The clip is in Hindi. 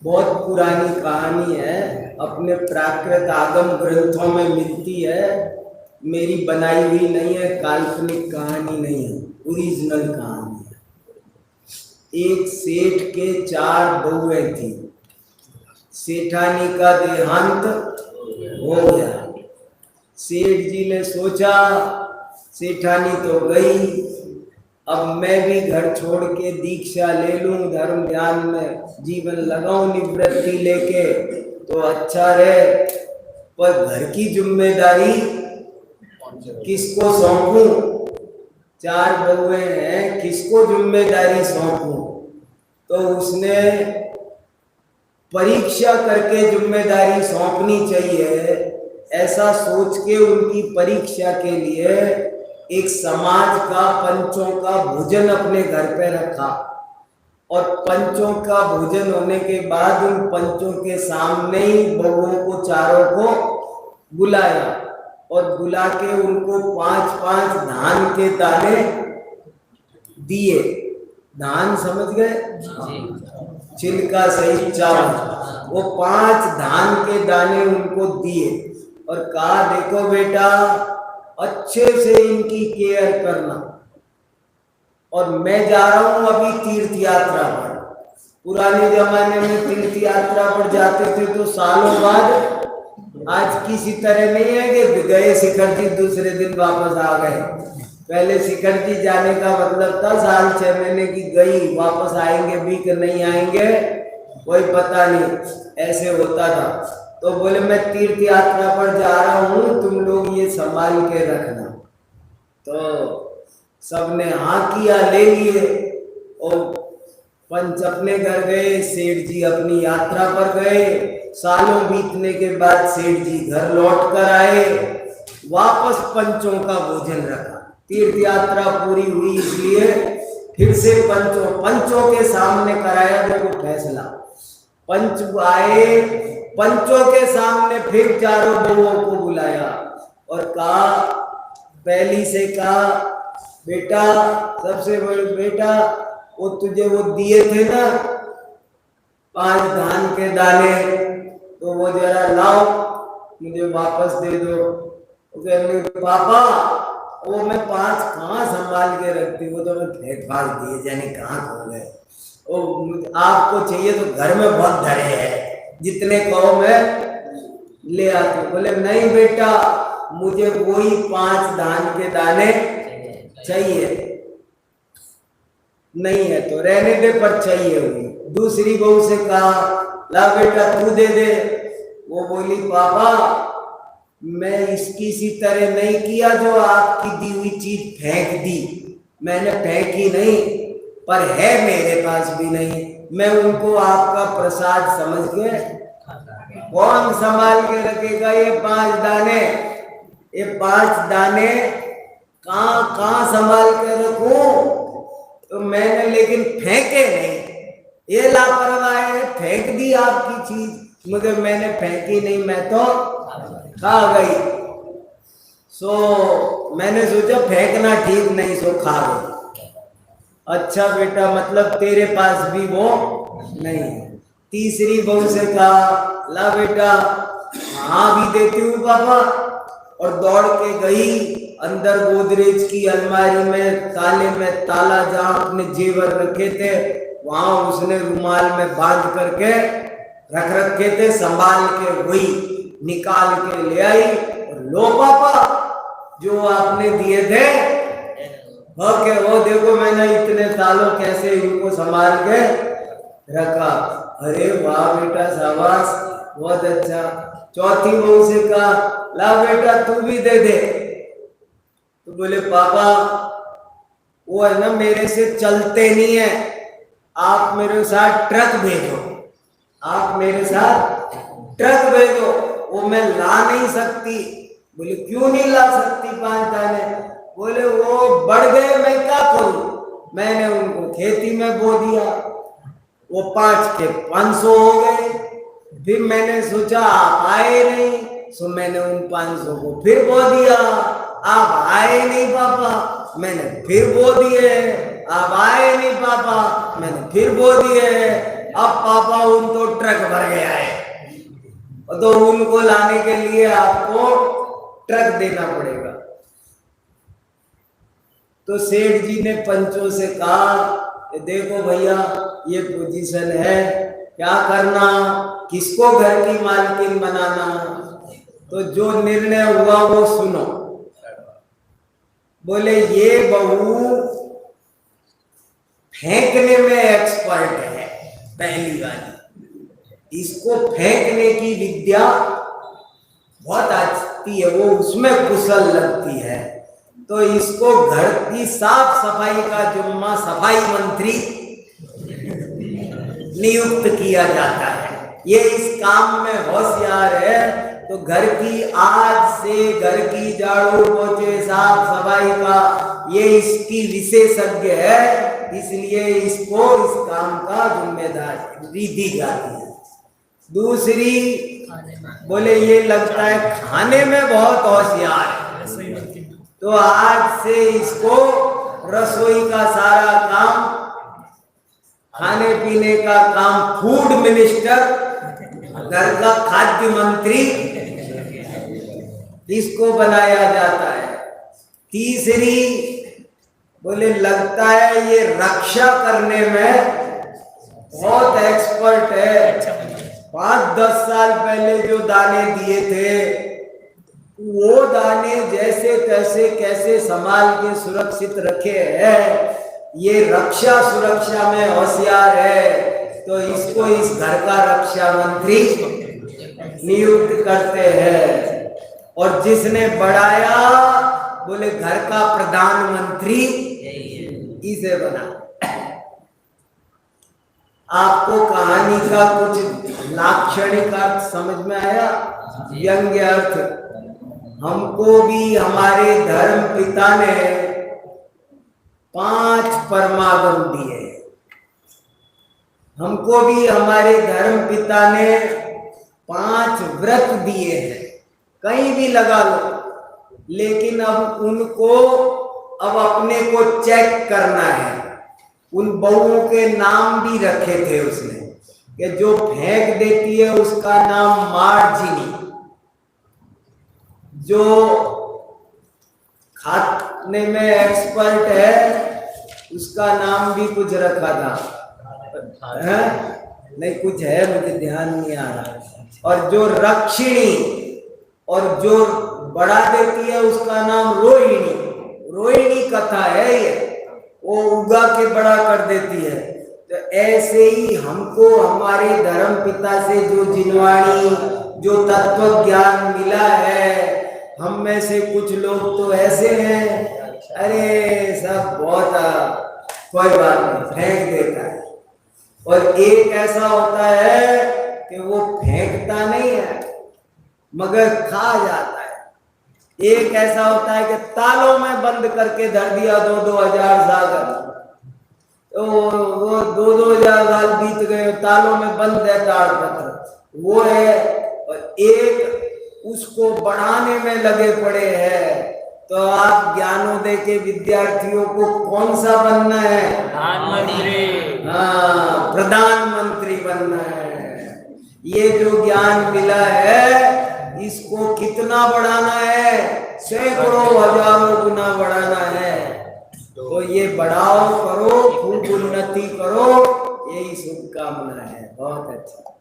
बहुत पुरानी कहानी है, अपने प्राकृत आगम ग्रंथों में मिलती है, मेरी बनाई हुई नहीं है, काल्पनिक कहानी नहीं है, ओरिजिनल कहानी है। एक सेठ के 4 बहुएं थी। सेठानी का देहांत हो गया। सेठ जी ने सोचा सेठानी तो गई, अब मैं भी घर छोड़ के दीक्षा ले लूं, धर्म ध्यान में जीवन लगाऊं, निवृत्ति लेके तो अच्छा रहे। पर घर की जिम्मेदारी किसको सौंपूं? 4 बहुएं हैं, किसको जिम्मेदारी सौंपूं? तो उसने परीक्षा करके जिम्मेदारी सौंपनी चाहिए, ऐसा सोच के उनकी परीक्षा के लिए एक समाज का पंचों का भोजन अपने घर पे रखा। और पंचों का भोजन होने के बाद उन पंचों के सामने ही बहुओं को चारों को बुलाया और बुला के उनको 5-5 धान के दाने दिए। धान समझ गए? छिलका सही चावल, वो 5 धान के दाने उनको दिए और कहा देखो बेटा, अच्छे से इनकी केयर करना, और मैं जा रहा हूं अभी तीर्थ यात्रा पर। पुराने जमाने में तीर्थ यात्रा पर जाते थे तो सालों बाद, आज किसी तरह नहीं है कि गए शिखर जी दूसरे दिन वापस आ गए। पहले शिखर जी जाने का मतलब था साल 6 महीने की गई, वापस आएंगे भी कि नहीं आएंगे कोई पता नहीं, ऐसे होता था। तो बोले मैं तीर्थ यात्रा पर जा रहा हूं, तुम लोग ये संभाल के रखना। तो सबने हाँ किया, ले लिए और पंच अपने घर गए, सेठ जी अपनी यात्रा पर गए। सालों बीतने के बाद सेठ जी घर लौट कर आए, वापस पंचों का भोजन रखा। तीर्थ यात्रा पूरी हुई, इसलिए फिर से पंचों के सामने कराया देखो फैसला। पंच आए, पंचों के सामने फिर चारों बहुओं को बुलाया और कहा, पहली से कहा बेटा, सबसे बड़े बेटा, वो तुझे वो दिए थे ना 5 धान के दाने, तो वो जरा लाओ मुझे वापस दे दो। वो कहने पापा, वो मैं 5 कहाँ संभाल के रखती, वो तो मैं फेंक फाक दिए, जाने कहाँ खो गए। आपको चाहिए तो घर में बहुत धरे हैं, जितने कहो मैं ले आती हूँ। बोले नहीं बेटा, मुझे वही 5 धान के दाने चाहिए, नहीं है तो रहने दे, पर चाहिए हुई। दूसरी बहू से कहा ला बेटा तू दे दे। वो बोली पापा, मैं इसकी सी तरह नहीं किया जो आपकी दी हुई चीज फेंक दी, मैंने फेंकी नहीं, पर है मेरे पास भी नहीं, मैं उनको आपका प्रसाद समझ के, कौन संभाल के रखेगा ये 5 दाने? ये 5 दाने कहाँ संभाल के रखूं? तो मैंने लेकिन फेंके नहीं, ये लापरवाह है, फेंक दी आपकी चीज, मगर मैंने फेंकी नहीं, मैं तो खा गई। सो मैंने सोचा फेंकना ठीक नहीं, सो खा गई। अच्छा बेटा, मतलब तेरे पास भी वो नहीं है। तीसरी बहू से कहा ला बेटा, हाँ भी देती हूँ पापा, और दौड़ के गई अंदर गोदरेज की अलमारी में ताले में ताला, जहां अपने जेवर रखे थे वहां उसने रुमाल में बांध करके रख रखे थे, संभाल के वही निकाल के ले आई और लो पापा, जो आपने दिए थे ओके, वो देखो मैंने इतने सालों कैसे इनको संभाल के रखा। अरे वाह बेटा, शाबाश, बहुत अच्छा। चौथी बहू से कहा ला बेटा तू भी दे दे। तो बोले पापा, वो है ना मेरे से चलते नहीं है, आप मेरे साथ ट्रक भेजो, आप मेरे साथ ट्रक भेजो, वो मैं ला नहीं सकती। बोले क्यों नहीं ला सकती 5 दाने? बोले वो बढ़ गए, मैं क्या करूं? मैंने उनको खेती में बो दिया, वो 5 के 500 हो गए। फिर मैंने सोचा आप आए नहीं, सो मैंने उन 500 को फिर बो दिया। आप आए नहीं पापा, मैंने फिर बो दिए। आप आए नहीं पापा, मैंने फिर बो दिए। अब पापा उन तो ट्रक भर गया है, तो उनको लाने के लिए आपको ट्रक देना पड़ेगा। तो सेठ जी ने पंचों से कहा कि देखो भैया, ये पोजीशन है, क्या करना, किसको घर की मालकिन बनाना, तो जो निर्णय हुआ वो सुनो। बोले ये बहू फेंकने में एक्सपर्ट है, पहली वाली, इसको फेंकने की विद्या बहुत आती है, वो उसमें कुशल लगती है, तो इसको घर की साफ सफाई का जुम्मा सफाई मंत्री नियुक्त किया जाता है। ये इस काम में होशियार है, तो घर की आज से घर की झाड़ू पोछे साफ सफाई का ये इसकी विशेषज्ञ है, इसलिए इसको इस काम का जिम्मेदारी दी जाती है। दूसरी, बोले ये लगता है खाने में बहुत होशियार है, तो आज से इसको रसोई का सारा काम, खाने पीने का काम, फूड मिनिस्टर, घर का खाद्य मंत्री, इसको बनाया जाता है। तीसरी, बोले लगता है ये रक्षा करने में बहुत एक्सपर्ट है, 5-10 साल पहले जो दाने दिए थे वो दाने जैसे तैसे कैसे संभाल के सुरक्षित रखे हैं, ये रक्षा सुरक्षा में होशियार है, तो इसको इस घर का रक्षा मंत्री नियुक्त करते हैं। और जिसने बढ़ाया, बोले घर का प्रधानमंत्री इसे बना। आपको कहानी का कुछ लाक्षणिक अर्थ समझ में आया, व्यंग्य अर्थ? हमको भी हमारे धर्म पिता ने 5 परमागम दिए, हमको भी हमारे धर्म पिता ने 5 व्रत दिए हैं, कहीं भी लगा लो, लेकिन अब उनको अब अपने को चेक करना है। उन बहुओं के नाम भी रखे थे उसने, कि जो फेंक देती है उसका नाम मार्जिनी, जो खाने में एक्सपर्ट है उसका नाम भी कुछ रखा था, है? नहीं कुछ है, मुझे ध्यान नहीं आ रहा। और जो रक्षिणी और जो बढ़ा देती है उसका नाम रोहिणी, रोहिणी कथा है ये, वो उगा के बड़ा कर देती है। तो ऐसे ही हमको हमारे धर्म पिता से जो जिनवाणी, जो तत्व ज्ञान मिला है, हम में से कुछ लोग तो ऐसे हैं, अरे सब बहुत कोई बात नहीं, फेंक देता है। और एक ऐसा होता है कि वो फेंकता नहीं है मगर खा जाता है। एक ऐसा होता है कि तालों में बंद करके धर दिया 2-2 हजार साल, तो वो 2-2 हजार साल बीत गए, तालों में बंद है ताड़पत्र, वो है। और एक उसको बढ़ाने में लगे पड़े हैं। तो आप ज्ञानोदय के विद्यार्थियों को कौन सा बनना है? हाँ, प्रधानमंत्री बनना है। ये जो ज्ञान मिला है इसको कितना बढ़ाना है? सैकड़ों हजारों गुना बढ़ाना है। तो ये बढ़ाओ, करो, खूब उन्नति करो, यही शुभकामना है। बहुत अच्छा।